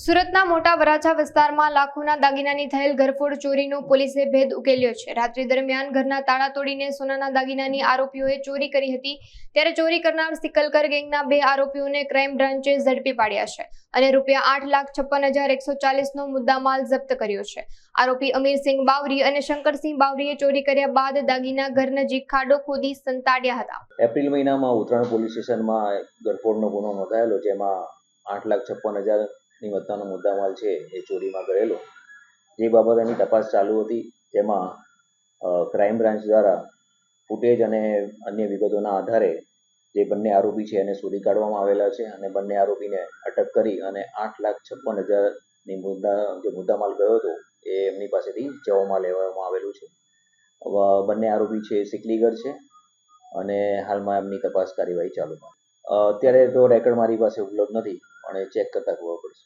સુરતના મોટા વરાછા વિસ્તારમાં લાખોના દાગીનાની થયેલ ઘરફોડ ચોરીનો પોલીસે ભેદ ઉકેલ્યો છે। રાત્રિ દરમિયાન ઘરના તાળા તોડીને સોનાના દાગીનાની આરોપીઓએ ચોરી કરી હતી। ત્યારે ચોરી કરનાર સિકલકર ગેંગના 2 આરોપીઓને ક્રાઇમ બ્રાન્ચે ઝડપી પાડ્યા છે અને ₹8,56,140 નો મુદ્દામાલ જપ્ત કર્યો છે। આરોપી અમીરસિંહ બાવરી અને શંકરસિંહ બાવરીએ ચોરી કર્યા બાદ દાગીના ઘર નજીક ખાડો ખોદી સંતાડ્યા હતા। એપ્રિલ મહિનામાં ઉત્તરાયણ પોલીસ સ્ટેશનમાં ઘરફોડનો ગુનો નોંધાયેલો, જેમાં 8,56,000 ની મત્તાનો મુદ્દામાલ છે એ ચોરીમાં ગયેલો, જે બાબતેની તપાસ ચાલુ હતી। જેમાં ક્રાઇમ બ્રાન્ચ દ્વારા ફૂટેજ અને અન્ય વિગતોના આધારે જે બંને આરોપી છે એને શોધી કાઢવામાં આવેલા છે અને બંને આરોપીને અટક કરી અને 8,56,000ની જે મુદ્દામાલ ગયો હતો એ એમની પાસેથી જવામાં લેવામાં આવેલું છે। બંને આરોપી છે સિકલીગર છે અને હાલમાં એમની તપાસ કાર્યવાહી ચાલુ છે। અત્યારે તો રેકર્ડ મારી પાસે ઉપલબ્ધ નથી, પણ એ ચેક કરતા ખબર પડશે।